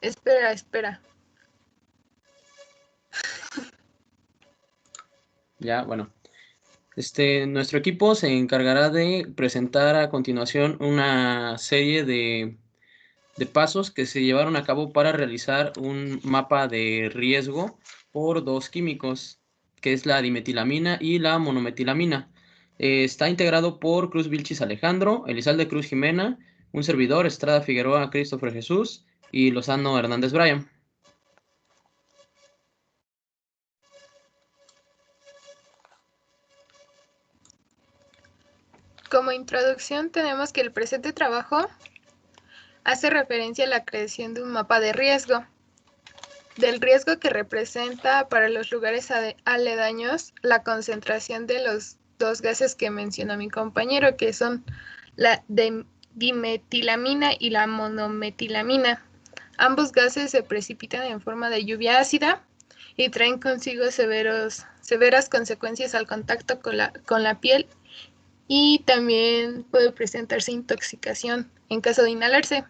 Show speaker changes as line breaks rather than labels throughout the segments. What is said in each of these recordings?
Espera.
Ya, bueno. Nuestro equipo se encargará de presentar a continuación una serie de pasos que se llevaron a cabo para realizar un mapa de riesgo por dos químicos, que es la dimetilamina y la monometilamina. Está integrado por Cruz Vilchis Alejandro, Elizalde Cruz Jimena, un servidor, Estrada Figueroa Christopher Jesús y Lozano Hernández Brian.
Como introducción tenemos que el presente trabajo hace referencia a la creación de un mapa de riesgo, del riesgo que representa para los lugares aledaños la concentración de los dos gases que mencionó mi compañero, que son la dimetilamina y la monometilamina. Ambos gases se precipitan en forma de lluvia ácida y traen consigo severas consecuencias al contacto con la piel, y también puede presentarse intoxicación en caso de inhalarse.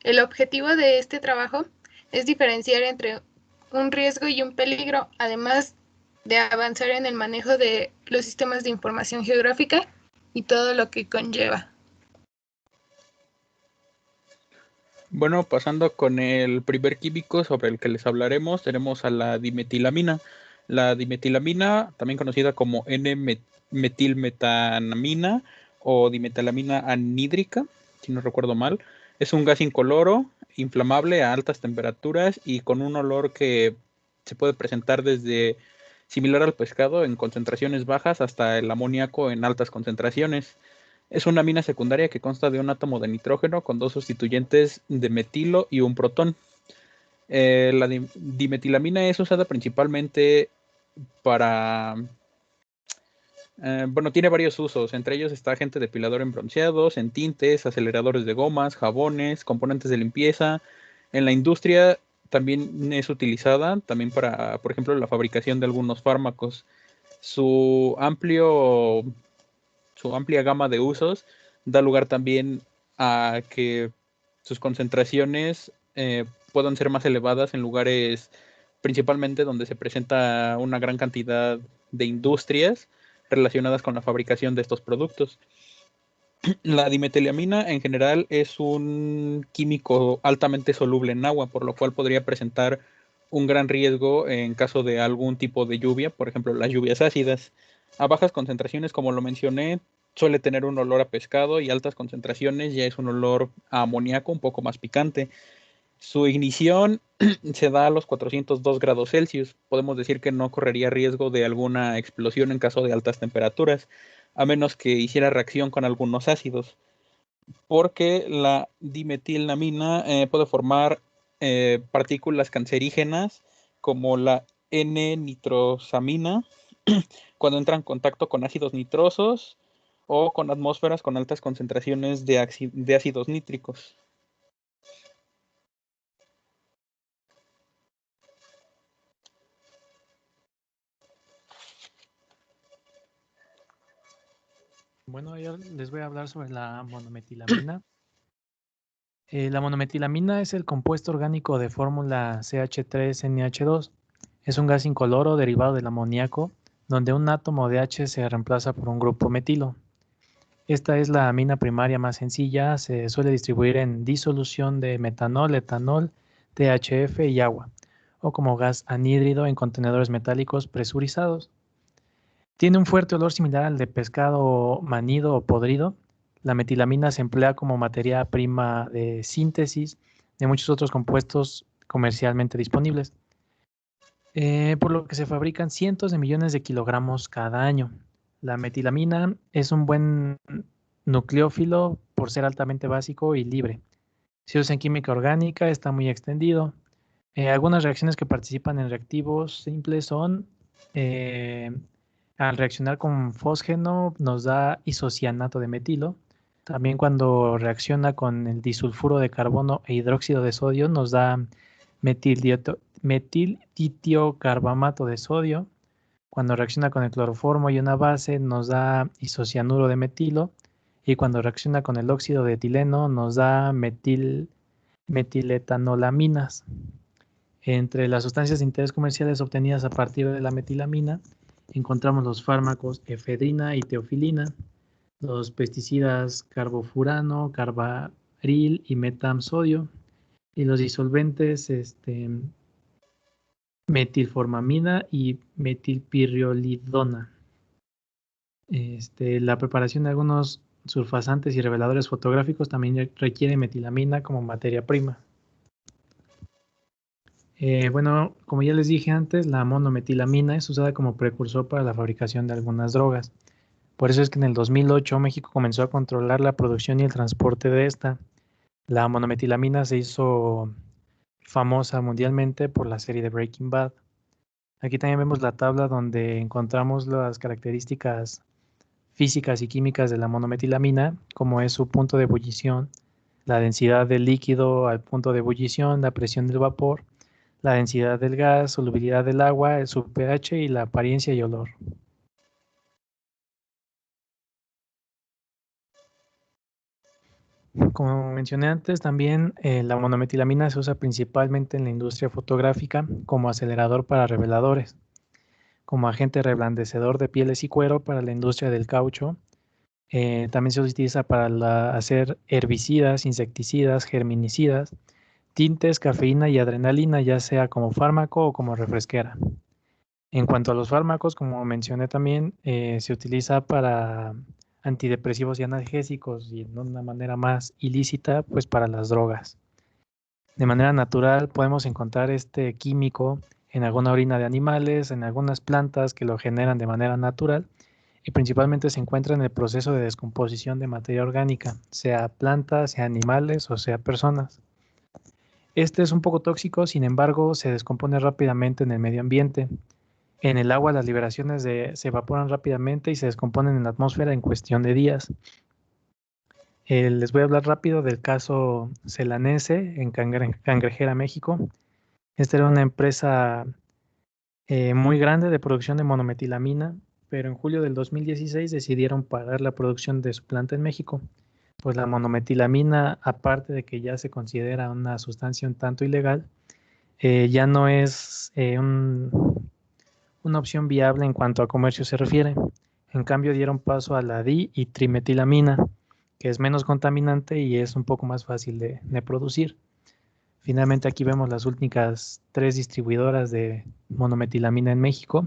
El objetivo de este trabajo es diferenciar entre un riesgo y un peligro, además de avanzar en el manejo de los sistemas de información geográfica y todo lo que conlleva.
Bueno, pasando con el primer químico sobre el que les hablaremos, tenemos a la dimetilamina. La dimetilamina, también conocida como N-metilmetanamina o dimetilamina anhídrica, si no recuerdo mal, es un gas incoloro, inflamable a altas temperaturas y con un olor que se puede presentar desde similar al pescado en concentraciones bajas hasta el amoníaco en altas concentraciones. Es una amina secundaria que consta de un átomo de nitrógeno con dos sustituyentes de metilo y un protón. La dimetilamina es usada principalmente para... bueno, tiene varios usos. Entre ellos está agente depilador en bronceados, en tintes, aceleradores de gomas, jabones, componentes de limpieza. En la industria también es utilizada también para, por ejemplo, la fabricación de algunos fármacos. Su amplia gama de usos da lugar también a que sus concentraciones puedan ser más elevadas en lugares principalmente donde se presenta una gran cantidad de industrias relacionadas con la fabricación de estos productos. La dimetilamina en general es un químico altamente soluble en agua, por lo cual podría presentar un gran riesgo en caso de algún tipo de lluvia, por ejemplo las lluvias ácidas. A bajas concentraciones, como lo mencioné, suele tener un olor a pescado y altas concentraciones ya es un olor a amoníaco un poco más picante. Su ignición se da a los 402 grados Celsius. Podemos decir que no correría riesgo de alguna explosión en caso de altas temperaturas, a menos que hiciera reacción con algunos ácidos, porque la dimetilamina puede formar partículas cancerígenas como la N-nitrosamina cuando entra en contacto con ácidos nitrosos o con atmósferas con altas concentraciones de ácidos nítricos.
Bueno, yo les voy a hablar sobre la monometilamina. La monometilamina es el compuesto orgánico de fórmula CH3NH2. Es un gas incoloro derivado del amoníaco, donde un átomo de H se reemplaza por un grupo metilo. Esta es la amina primaria más sencilla, se suele distribuir en disolución de metanol, etanol, THF y agua, o como gas anhídrido en contenedores metálicos presurizados. Tiene un fuerte olor similar al de pescado manido o podrido. La metilamina se emplea como materia prima de síntesis de muchos otros compuestos comercialmente disponibles, por lo que se fabrican cientos de millones de kilogramos cada año. La metilamina es un buen nucleófilo por ser altamente básico y libre. Se usa en química orgánica, está muy extendido. Algunas reacciones que participan en reactivos simples son, al reaccionar con fósgeno nos da isocianato de metilo. También cuando reacciona con el disulfuro de carbono e hidróxido de sodio nos da metiltitiocarbamato de sodio. Cuando reacciona con el cloroformo y una base nos da isocianuro de metilo. Y cuando reacciona con el óxido de etileno nos da metiletanolaminas. Entre las sustancias de interés comerciales obtenidas a partir de la metilamina, encontramos los fármacos efedrina y teofilina, los pesticidas carbofurano, carbaril y metamsodio, y los disolventes metilformamina y metilpirrolidona. La preparación de algunos surfasantes y reveladores fotográficos también requiere metilamina como materia prima. Bueno, como ya les dije antes, la monometilamina es usada como precursor para la fabricación de algunas drogas. Por eso es que en el 2008 México comenzó a controlar la producción y el transporte de esta. La monometilamina se hizo famosa mundialmente por la serie de Breaking Bad. Aquí también vemos la tabla donde encontramos las características físicas y químicas de la monometilamina, como es su punto de ebullición, la densidad del líquido al punto de ebullición, la presión del vapor, la densidad del gas, solubilidad del agua, su pH y la apariencia y olor. Como mencioné antes, también la monometilamina se usa principalmente en la industria fotográfica como acelerador para reveladores, como agente reblandecedor de pieles y cuero para la industria del caucho. También se utiliza para hacer herbicidas, insecticidas, germinicidas, tintes, cafeína y adrenalina, ya sea como fármaco o como refresquera. En cuanto a los fármacos, como mencioné también, se utiliza para antidepresivos y analgésicos y de una manera más ilícita, pues para las drogas. De manera natural podemos encontrar este químico en alguna orina de animales, en algunas plantas que lo generan de manera natural y principalmente se encuentra en el proceso de descomposición de materia orgánica, sea plantas, sea animales o sea personas. Este es un poco tóxico, sin embargo, se descompone rápidamente en el medio ambiente. En el agua las liberaciones se evaporan rápidamente y se descomponen en la atmósfera en cuestión de días. Les voy a hablar rápido del caso Celanese en Cangrejera, México. Esta era una empresa muy grande de producción de monometilamina, pero en julio del 2016 decidieron parar la producción de su planta en México. Pues la monometilamina, aparte de que ya se considera una sustancia un tanto ilegal, ya no es una opción viable en cuanto a comercio se refiere. En cambio, dieron paso a la di y trimetilamina, que es menos contaminante y es un poco más fácil de producir. Finalmente, aquí vemos las únicas 3 distribuidoras de monometilamina en México,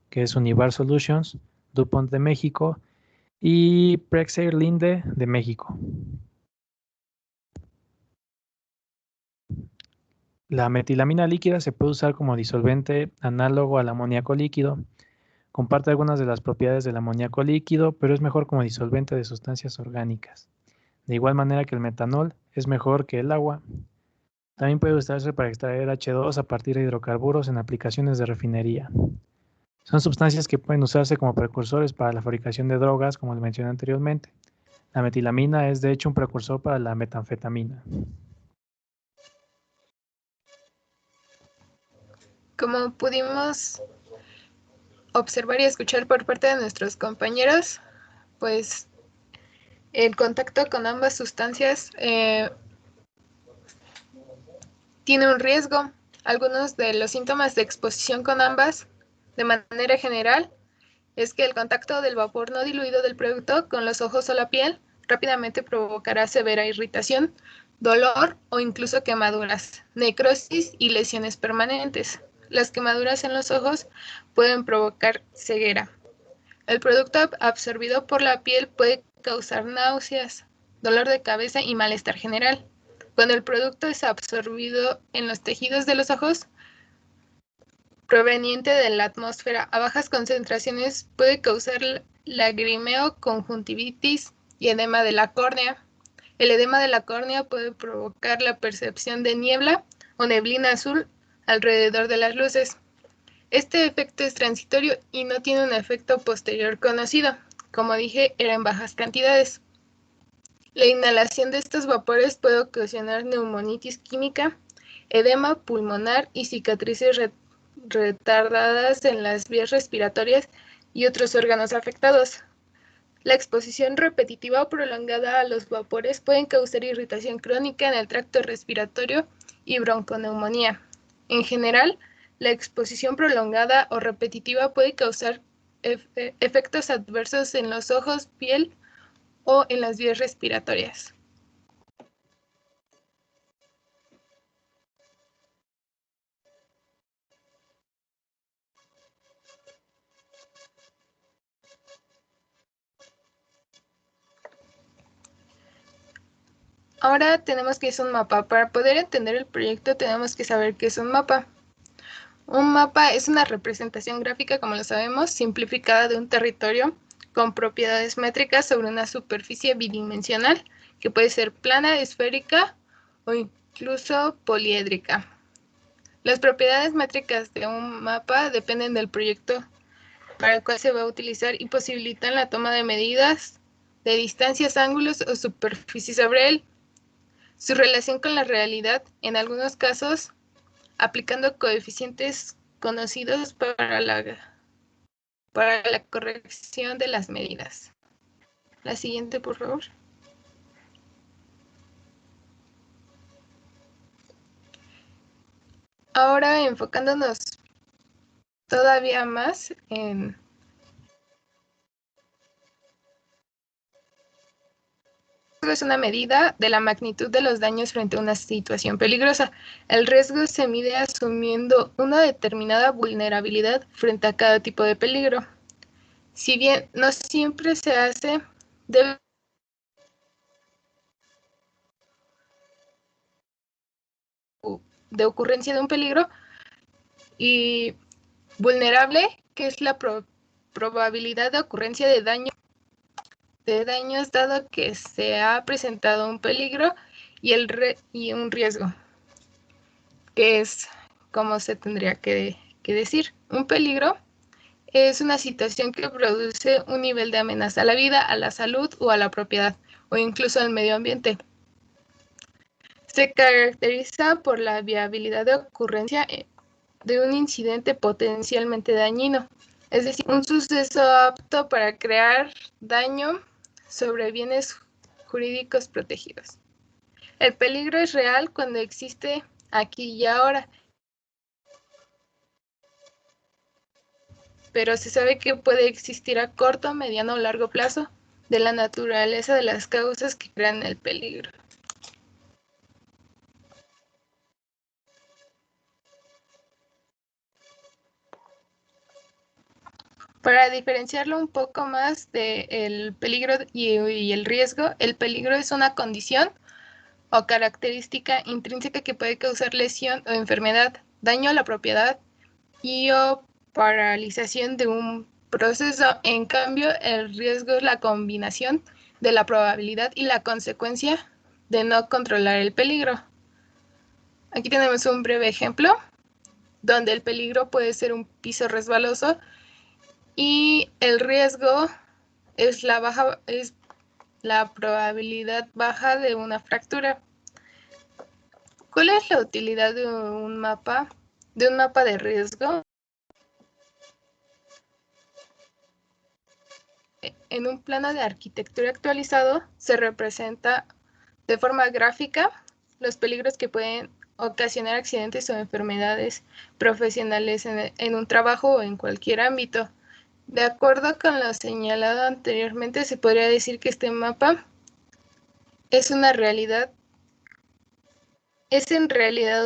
que es Univar Solutions, DuPont de México y Praxair Linde de México. La metilamina líquida se puede usar como disolvente análogo al amoníaco líquido. Comparte algunas de las propiedades del amoníaco líquido, pero es mejor como disolvente de sustancias orgánicas. De igual manera que el metanol es mejor que el agua. También puede usarse para extraer H2 a partir de hidrocarburos en aplicaciones de refinería. Son sustancias que pueden usarse como precursores para la fabricación de drogas, como les mencioné anteriormente. La metilamina es de hecho un precursor para la metanfetamina.
Como pudimos observar y escuchar por parte de nuestros compañeros, pues el contacto con ambas sustancias tiene un riesgo. Algunos de los síntomas de exposición con ambas, de manera general, es que el contacto del vapor no diluido del producto con los ojos o la piel rápidamente provocará severa irritación, dolor o incluso quemaduras, necrosis y lesiones permanentes. Las quemaduras en los ojos pueden provocar ceguera. El producto absorbido por la piel puede causar náuseas, dolor de cabeza y malestar general. Cuando el producto es absorbido en los tejidos de los ojos, proveniente de la atmósfera a bajas concentraciones, puede causar lagrimeo, conjuntivitis y edema de la córnea. El edema de la córnea puede provocar la percepción de niebla o neblina azul alrededor de las luces. Este efecto es transitorio y no tiene un efecto posterior conocido. Como dije, era en bajas cantidades. La inhalación de estos vapores puede ocasionar neumonitis química, edema pulmonar y cicatrices retardadas en las vías respiratorias y otros órganos afectados. La exposición repetitiva o prolongada a los vapores pueden causar irritación crónica en el tracto respiratorio y bronconeumonía. En general, la exposición prolongada o repetitiva puede causar efectos adversos en los ojos, piel o en las vías respiratorias. Ahora tenemos que es un mapa. Para poder entender el proyecto tenemos que saber qué es un mapa. Un mapa es una representación gráfica, como lo sabemos, simplificada de un territorio con propiedades métricas sobre una superficie bidimensional que puede ser plana, esférica o incluso poliédrica. Las propiedades métricas de un mapa dependen del proyecto para el cual se va a utilizar y posibilitan la toma de medidas de distancias, ángulos o superficie sobre él. Su relación con la realidad, en algunos casos, aplicando coeficientes conocidos para la corrección de las medidas. La siguiente, por favor. Ahora enfocándonos todavía más en es una medida de la magnitud de los daños frente a una situación peligrosa. El riesgo se mide asumiendo una determinada vulnerabilidad frente a cada tipo de peligro. Si bien no siempre se hace, debe de ocurrencia de un peligro y vulnerable, que es la probabilidad de ocurrencia de daños dado que se ha presentado un peligro y un riesgo, que es como se tendría que decir. Un peligro es una situación que produce un nivel de amenaza a la vida, a la salud o a la propiedad, o incluso al medio ambiente. Se caracteriza por la viabilidad de ocurrencia de un incidente potencialmente dañino, es decir, un suceso apto para crear daño sobre bienes jurídicos protegidos. El peligro es real cuando existe aquí y ahora, pero se sabe que puede existir a corto, mediano o largo plazo de la naturaleza de las causas que crean el peligro. Para diferenciarlo un poco más del peligro y el riesgo, el peligro es una condición o característica intrínseca que puede causar lesión o enfermedad, daño a la propiedad y o paralización de un proceso. En cambio, el riesgo es la combinación de la probabilidad y la consecuencia de no controlar el peligro. Aquí tenemos un breve ejemplo donde el peligro puede ser un piso resbaloso y el riesgo es la probabilidad baja de una fractura. ¿Cuál es la utilidad de un mapa de riesgo? En un plano de arquitectura actualizado se representa de forma gráfica los peligros que pueden ocasionar accidentes o enfermedades profesionales en un trabajo o en cualquier ámbito. De acuerdo con lo señalado anteriormente, se podría decir que este mapa es en realidad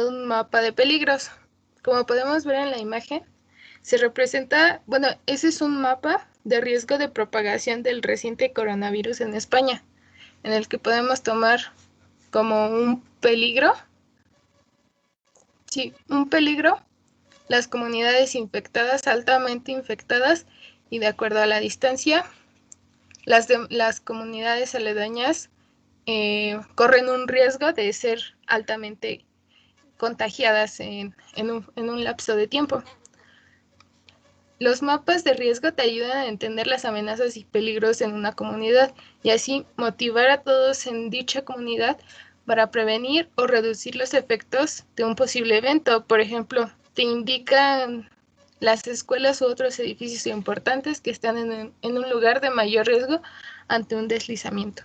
un mapa de peligros. Como podemos ver en la imagen, se representa, ese es un mapa de riesgo de propagación del reciente coronavirus en España, en el que podemos tomar como un peligro. Sí, un peligro, las comunidades infectadas, altamente infectadas, y de acuerdo a la distancia, las comunidades aledañas corren un riesgo de ser altamente contagiadas en un lapso de tiempo. Los mapas de riesgo te ayudan a entender las amenazas y peligros en una comunidad y así motivar a todos en dicha comunidad para prevenir o reducir los efectos de un posible evento. Por ejemplo, te indican las escuelas u otros edificios importantes que están en un lugar de mayor riesgo ante un deslizamiento.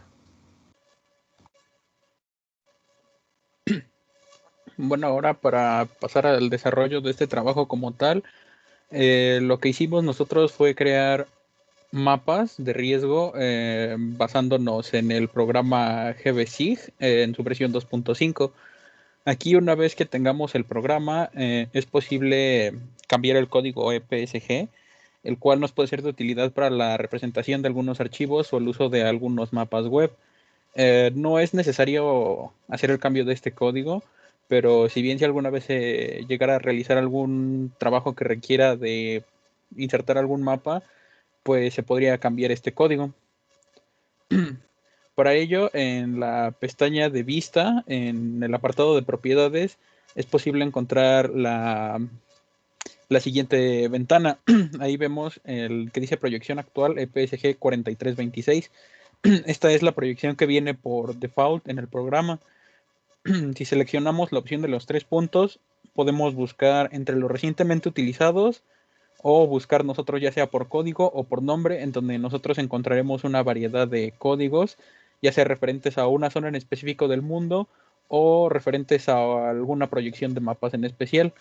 Bueno, ahora para pasar al desarrollo de este trabajo como tal, lo que hicimos nosotros fue crear mapas de riesgo basándonos en el programa GBSIG en su versión 2.5. Aquí, una vez que tengamos el programa, es posible cambiar el código EPSG, el cual nos puede ser de utilidad para la representación de algunos archivos o el uso de algunos mapas web. No es necesario hacer el cambio de este código, pero si alguna vez se llegara a realizar algún trabajo que requiera de insertar algún mapa, pues se podría cambiar este código. Para ello, en la pestaña de vista, en el apartado de propiedades, es posible encontrar la siguiente ventana. Ahí vemos el que dice proyección actual EPSG 4326. Esta es la proyección que viene por default en el programa. Si seleccionamos la opción de los 3 puntos, podemos buscar entre los recientemente utilizados o buscar nosotros ya sea por código o por nombre, en donde nosotros encontraremos una variedad de códigos, ya sea referentes a una zona en específico del mundo o referentes a alguna proyección de mapas en especial.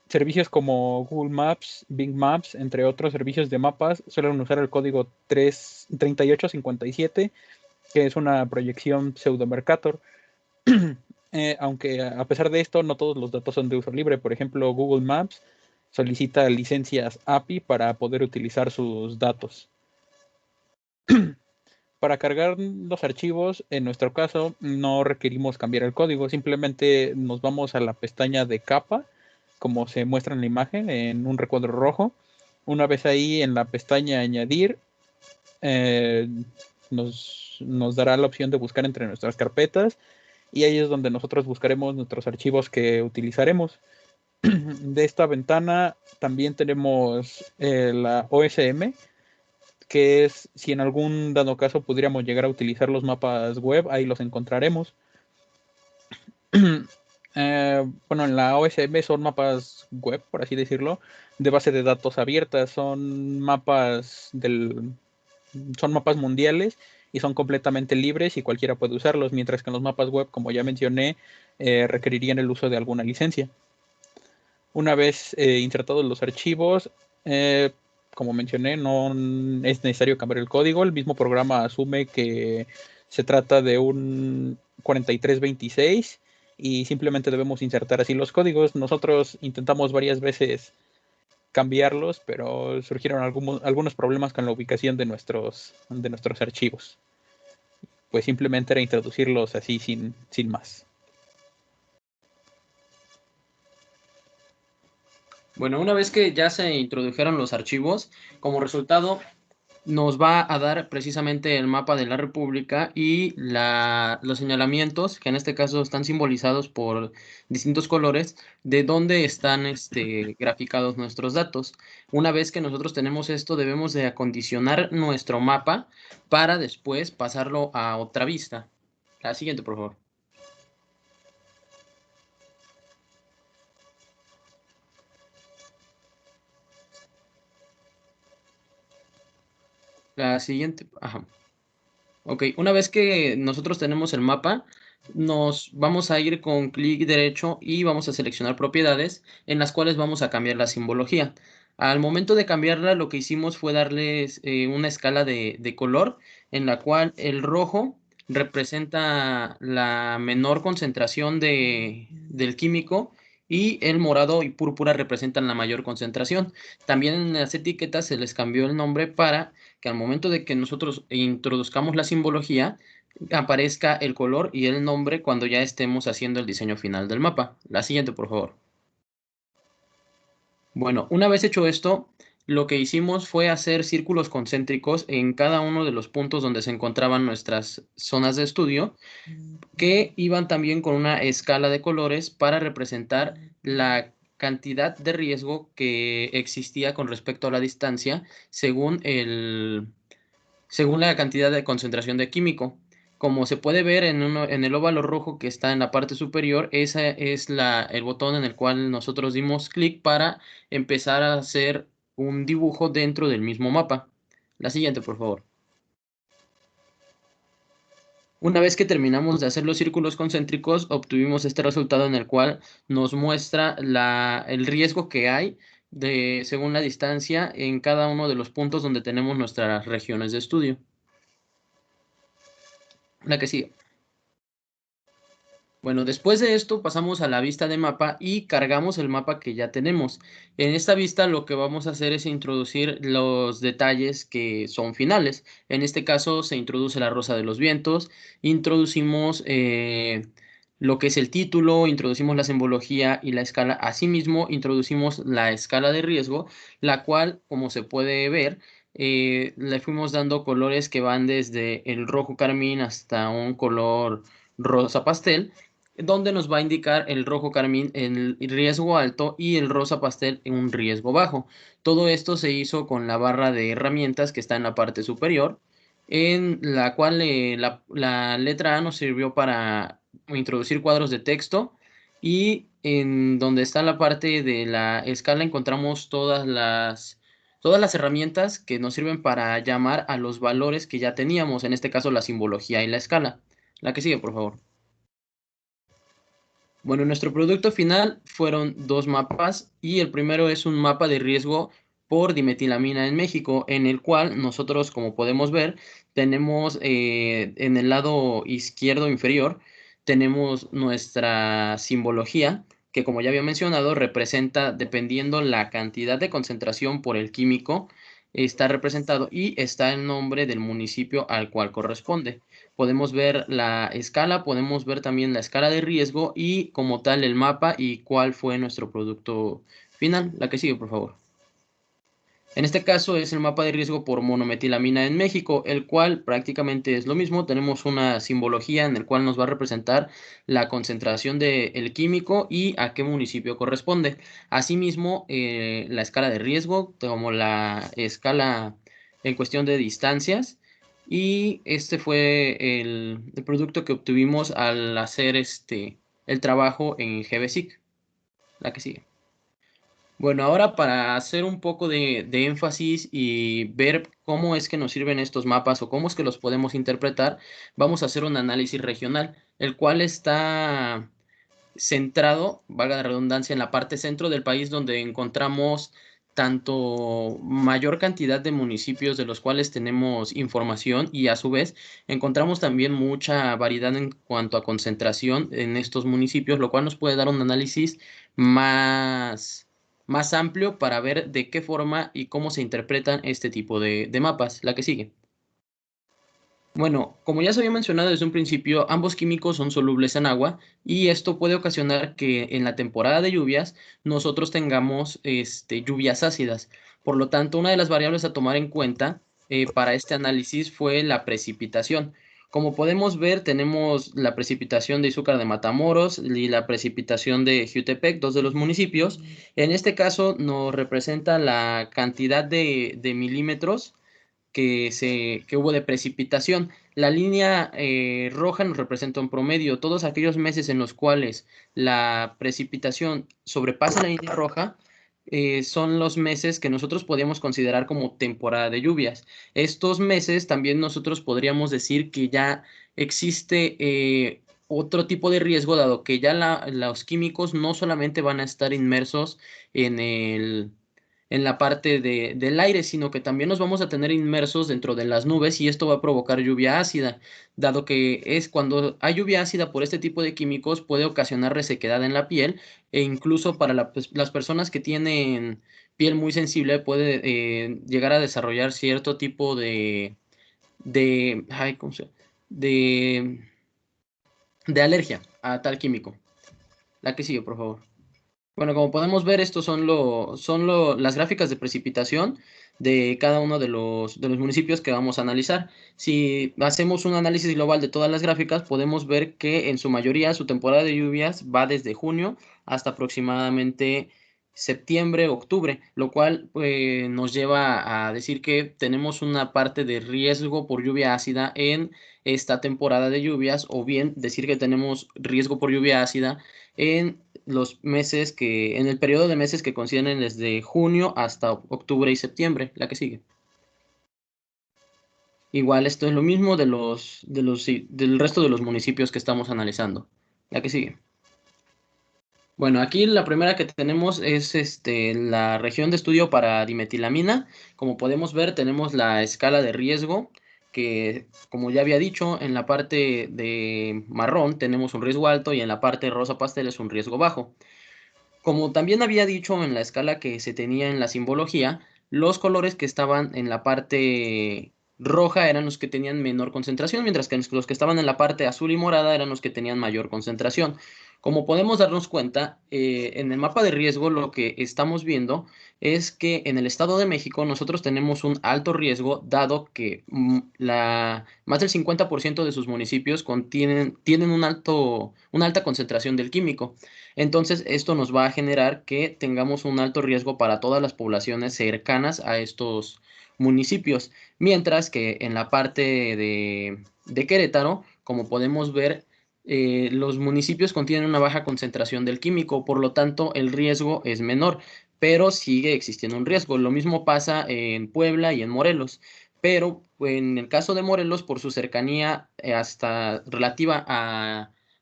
Servicios como Google Maps, Bing Maps, entre otros servicios de mapas, suelen usar el código 3857, que es una proyección pseudo Mercator. Aunque a pesar de esto, no todos los datos son de uso libre. Por ejemplo, Google Maps solicita licencias API para poder utilizar sus datos. Para cargar los archivos, en nuestro caso, no requerimos cambiar el código, simplemente nos vamos a la pestaña de capa, como se muestra en la imagen, en un recuadro rojo. Una vez ahí en la pestaña añadir, nos dará la opción de buscar entre nuestras carpetas, y ahí es donde nosotros buscaremos nuestros archivos que utilizaremos. De esta ventana también tenemos la OSM, que es si en algún dado caso pudiéramos llegar a utilizar los mapas web, ahí los encontraremos. Bueno, en la OSM son mapas web, por así decirlo, de base de datos abiertas, son mapas mundiales y son completamente libres y cualquiera puede usarlos, mientras que en los mapas web, como ya mencioné, requerirían el uso de alguna licencia. Una vez insertados los archivos, como mencioné, no es necesario cambiar el código. El mismo programa asume que se trata de un 4326 y simplemente debemos insertar así los códigos. Nosotros intentamos varias veces cambiarlos, pero surgieron algunos problemas con la ubicación de nuestros archivos. Pues simplemente era introducirlos así sin más.
Bueno, una vez que ya se introdujeron los archivos, como resultado nos va a dar precisamente el mapa de la República y los señalamientos, que en este caso están simbolizados por distintos colores, de dónde están graficados nuestros datos. Una vez que nosotros tenemos esto, debemos de acondicionar nuestro mapa para después pasarlo a otra vista. La siguiente, por favor. La siguiente, ajá. Ok, una vez que nosotros tenemos el mapa, nos vamos a ir con clic derecho y vamos a seleccionar propiedades en las cuales vamos a cambiar la simbología. Al momento de cambiarla, lo que hicimos fue darles una escala de color en la cual el rojo representa la menor concentración del químico y el morado y púrpura representan la mayor concentración. También en las etiquetas se les cambió el nombre para que al momento de que nosotros introduzcamos la simbología, aparezca el color y el nombre cuando ya estemos haciendo el diseño final del mapa. La siguiente, por favor. Bueno, una vez hecho esto, lo que hicimos fue hacer círculos concéntricos en cada uno de los puntos donde se encontraban nuestras zonas de estudio, que iban también con una escala de colores para representar la cantidad de riesgo que existía con respecto a la distancia según la cantidad de concentración de químico. Como se puede ver en el óvalo rojo que está en la parte superior, ese es el botón en el cual nosotros dimos clic para empezar a hacer un dibujo dentro del mismo mapa. La siguiente, por favor. Una vez que terminamos de hacer los círculos concéntricos, obtuvimos este resultado en el cual nos muestra el riesgo que hay según la distancia en cada uno de los puntos donde tenemos nuestras regiones de estudio. La que sigue. Bueno, después de esto pasamos a la vista de mapa y cargamos el mapa que ya tenemos. En esta vista lo que vamos a hacer es introducir los detalles que son finales. En este caso se introduce la rosa de los vientos, introducimos lo que es el título, introducimos la simbología y la escala. Asimismo, introducimos la escala de riesgo, la cual, como se puede ver, le fuimos dando colores que van desde el rojo carmín hasta un color rosa pastel, donde nos va a indicar el rojo carmín en el riesgo alto y el rosa pastel en un riesgo bajo. Todo esto se hizo con la barra de herramientas que está en la parte superior, en la cual la letra A nos sirvió para introducir cuadros de texto, y en donde está la parte de la escala encontramos todas las herramientas que nos sirven para llamar a los valores que ya teníamos, en este caso la simbología y la escala. La que sigue, por favor. Bueno, nuestro producto final fueron 2 mapas, y el primero es un mapa de riesgo por dimetilamina en México, en el cual nosotros, como podemos ver, tenemos en el lado izquierdo inferior, tenemos nuestra simbología, que como ya había mencionado, representa, dependiendo la cantidad de concentración por el químico, está representado y está el nombre del municipio al cual corresponde. Podemos ver la escala, podemos ver también la escala de riesgo y como tal el mapa y cuál fue nuestro producto final. La que sigue, por favor. En este caso es el mapa de riesgo por monometilamina en México, el cual prácticamente es lo mismo. Tenemos una simbología en el cual nos va a representar la concentración del químico y a qué municipio corresponde. Asimismo, la escala de riesgo, como la escala en cuestión de distancias. Y este fue el producto que obtuvimos al hacer el trabajo en GBSIC. La que sigue. Bueno, ahora para hacer un poco de énfasis y ver cómo es que nos sirven estos mapas o cómo es que los podemos interpretar, vamos a hacer un análisis regional, el cual está centrado, valga la redundancia, en la parte centro del país, donde encontramos tanto mayor cantidad de municipios de los cuales tenemos información, y a su vez encontramos también mucha variedad en cuanto a concentración en estos municipios, lo cual nos puede dar un análisis más amplio para ver de qué forma y cómo se interpretan este tipo de mapas. La que sigue. Bueno, como ya se había mencionado desde un principio, ambos químicos son solubles en agua, y esto puede ocasionar que en la temporada de lluvias nosotros tengamos lluvias ácidas. Por lo tanto, una de las variables a tomar en cuenta para este análisis fue la precipitación. Como podemos ver, tenemos la precipitación de Izúcar de Matamoros y la precipitación de Jutepec, 2 de los municipios. En este caso nos representa la cantidad de milímetros que hubo de precipitación. La línea roja nos representa un promedio. Todos aquellos meses en los cuales la precipitación sobrepasa la línea roja son los meses que nosotros podríamos considerar como temporada de lluvias. Estos meses también nosotros podríamos decir que ya existe otro tipo de riesgo, dado que ya los químicos no solamente van a estar inmersos en la parte del aire, sino que también nos vamos a tener inmersos dentro de las nubes, y esto va a provocar lluvia ácida, dado que es cuando hay lluvia ácida por este tipo de químicos puede ocasionar resequedad en la piel, e incluso para las personas que tienen piel muy sensible puede llegar a desarrollar cierto tipo ay, ¿cómo se llama? de alergia a tal químico. La que sigue, por favor. Bueno, como podemos ver, estos son las gráficas de precipitación de cada uno de los municipios que vamos a analizar. Si hacemos un análisis global de todas las gráficas, podemos ver que en su mayoría su temporada de lluvias va desde junio hasta aproximadamente septiembre, octubre, lo cual nos lleva a decir que tenemos una parte de riesgo por lluvia ácida en esta temporada de lluvias, o bien decir que tenemos riesgo por lluvia ácida en en el periodo de meses que coinciden desde junio hasta octubre y septiembre. La que sigue. Igual esto es lo mismo del resto de los municipios que estamos analizando. La que sigue. Bueno, aquí la primera que tenemos es la región de estudio para dimetilamina. Como podemos ver, tenemos la escala de riesgo, que como ya había dicho, en la parte de marrón tenemos un riesgo alto y en la parte rosa pastel es un riesgo bajo. Como también había dicho en la escala que se tenía en la simbología, los colores que estaban en la parte roja eran los que tenían menor concentración, mientras que los que estaban en la parte azul y morada eran los que tenían mayor concentración. Como podemos darnos cuenta, en el mapa de riesgo lo que estamos viendo es que en el Estado de México nosotros tenemos un alto riesgo, dado que más del 50% de sus municipios tienen una alta concentración del químico. Entonces, esto nos va a generar que tengamos un alto riesgo para todas las poblaciones cercanas a estos municipios, mientras que en la parte de Querétaro, como podemos ver, los municipios contienen una baja concentración del químico, por lo tanto, el riesgo es menor, pero sigue existiendo un riesgo. Lo mismo pasa en Puebla y en Morelos. Pero en el caso de Morelos, por su cercanía hasta relativa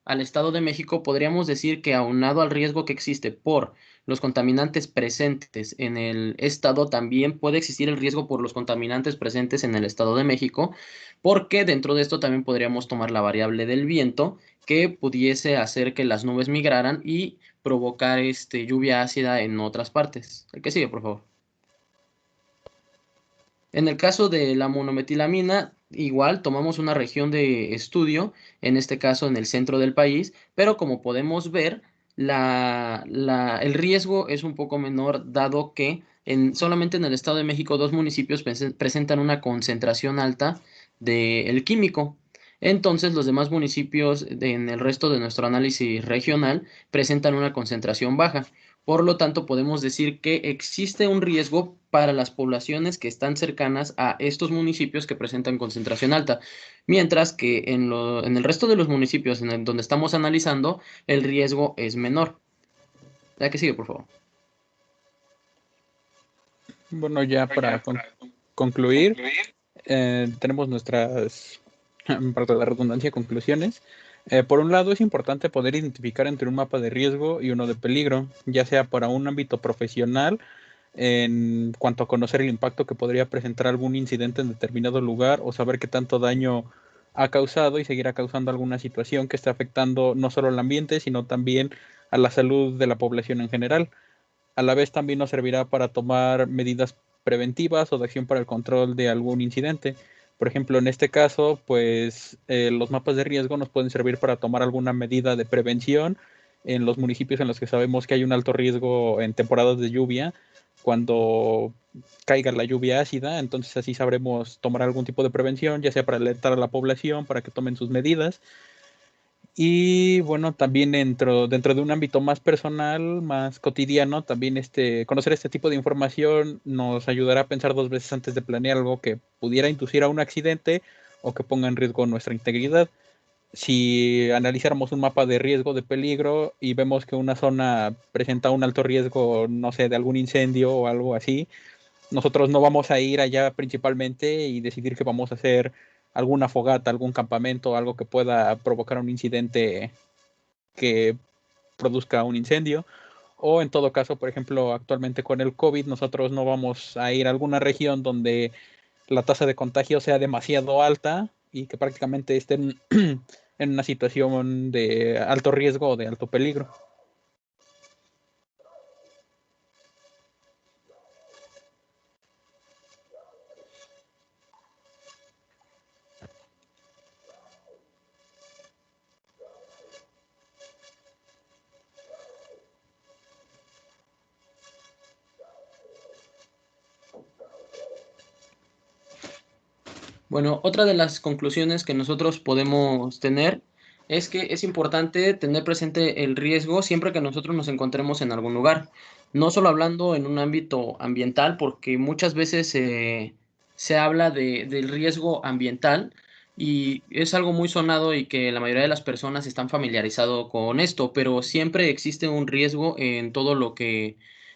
al Estado de México, podríamos decir que aunado al riesgo que existe por los contaminantes presentes en el Estado, también puede existir el riesgo por los contaminantes presentes en el Estado de México, porque dentro de esto también podríamos tomar la variable del viento, que pudiese hacer que las nubes migraran y provocar lluvia ácida en otras partes. El que sigue, por favor. En el caso de la monometilamina, igual tomamos una región de estudio, en este caso en el centro del país, pero como podemos ver, el riesgo es un poco menor, dado que solamente en el Estado de México dos municipios presentan una concentración alta del químico. Entonces, los demás municipios en el resto de nuestro análisis regional presentan una concentración baja. Por lo tanto, podemos decir que existe un riesgo para las poblaciones que están cercanas a estos municipios que presentan concentración alta, mientras que en el resto de los municipios donde estamos analizando, el riesgo es menor. La que sigue, por favor.
Bueno, ya para concluir, tenemos nuestras, para la redundancia, conclusiones. Por un lado, es importante poder identificar entre un mapa de riesgo y uno de peligro, ya sea para un ámbito profesional, en cuanto a conocer el impacto que podría presentar algún incidente en determinado lugar o saber qué tanto daño ha causado y seguirá causando alguna situación que esté afectando no solo al ambiente, sino también a la salud de la población en general. A la vez también nos servirá para tomar medidas preventivas o de acción para el control de algún incidente. Por ejemplo, en este caso, pues los mapas de riesgo nos pueden servir para tomar alguna medida de prevención en los municipios en los que sabemos que hay un alto riesgo en temporadas de lluvia, cuando caiga la lluvia ácida, entonces así sabremos tomar algún tipo de prevención, ya sea para alertar a la población, para que tomen sus medidas. Y bueno, también dentro de un ámbito más personal, más cotidiano, también conocer este tipo de información nos ayudará a pensar dos veces antes de planear algo que pudiera inducir a un accidente o que ponga en riesgo nuestra integridad. Si analizáramos un mapa de riesgo, de peligro, y vemos que una zona presenta un alto riesgo, no sé, de algún incendio o algo así, nosotros no vamos a ir allá principalmente y decidir que vamos a hacer alguna fogata, algún campamento, algo que pueda provocar un incidente que produzca un incendio. O en todo caso, por ejemplo, actualmente con el COVID, nosotros no vamos a ir a alguna región donde la tasa de contagio sea demasiado alta y que prácticamente estén en una situación de alto riesgo o de alto peligro.
Bueno, otra de las conclusiones que nosotros podemos tener es que es importante tener presente el riesgo siempre que nosotros nos encontremos en algún lugar. No solo hablando en un ámbito ambiental, porque muchas veces se habla del riesgo ambiental y es algo muy sonado y que la mayoría de las personas están familiarizados con esto, pero siempre existe un riesgo en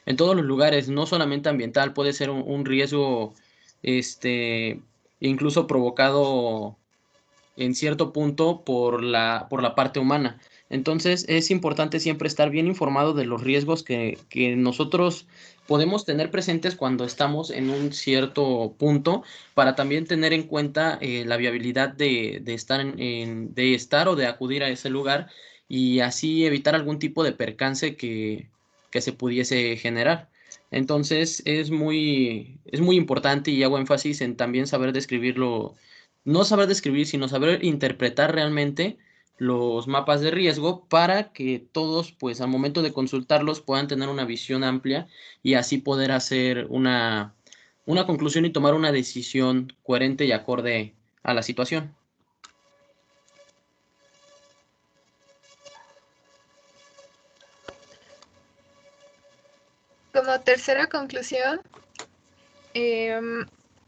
en todos los lugares, no solamente ambiental, puede ser un riesgo, este incluso provocado en cierto punto por la parte humana. Entonces es importante siempre estar bien informado de los riesgos que nosotros podemos tener presentes cuando estamos en un cierto punto, para también tener en cuenta la viabilidad de estar o de acudir a ese lugar, y así evitar algún tipo de percance que se pudiese generar. Entonces es muy importante, y hago énfasis en también saber describirlo, no saber describir, sino saber interpretar realmente los mapas de riesgo, para que todos, pues al momento de consultarlos, puedan tener una visión amplia y así poder hacer una conclusión y tomar una decisión coherente y acorde a la situación.
Como tercera conclusión,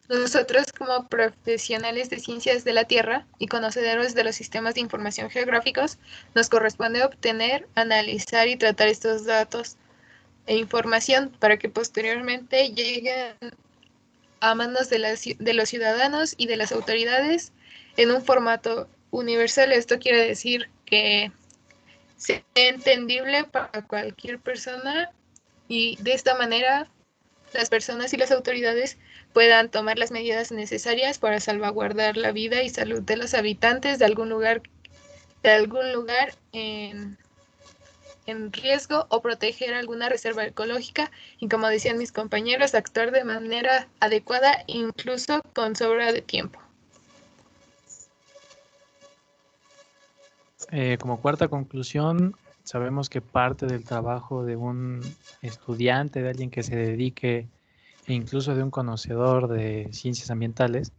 nosotros como profesionales de ciencias de la Tierra y conocedores de los sistemas de información geográficos, nos corresponde obtener, analizar y tratar estos datos e información para que posteriormente lleguen a manos de los ciudadanos y de las autoridades en un formato universal. Esto quiere decir que sea entendible para cualquier persona, y de esta manera las personas y las autoridades puedan tomar las medidas necesarias para salvaguardar la vida y salud de los habitantes de algún lugar en riesgo, o proteger alguna reserva ecológica, y como decían mis compañeros, actuar de manera adecuada, incluso con sobra de tiempo.
Como cuarta conclusión, sabemos que parte del trabajo de un estudiante, de alguien que se dedique, e incluso de un conocedor de ciencias ambientales,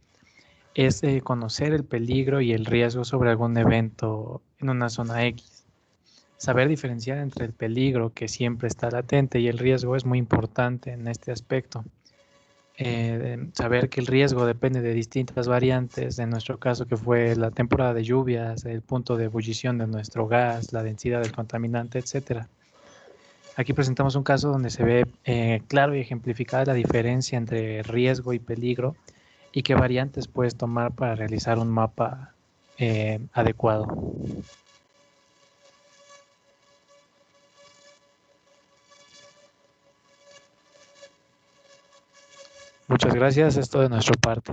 es conocer el peligro y el riesgo sobre algún evento en una zona X. Saber diferenciar entre el peligro, que siempre está latente, y el riesgo es muy importante en este aspecto. Saber que el riesgo depende de distintas variantes, en nuestro caso que fue la temporada de lluvias, el punto de ebullición de nuestro gas, la densidad del contaminante, etc. Aquí presentamos un caso donde se ve claro y ejemplificada la diferencia entre riesgo y peligro, y qué variantes puedes tomar para realizar un mapa adecuado. Muchas gracias, esto de nuestra parte.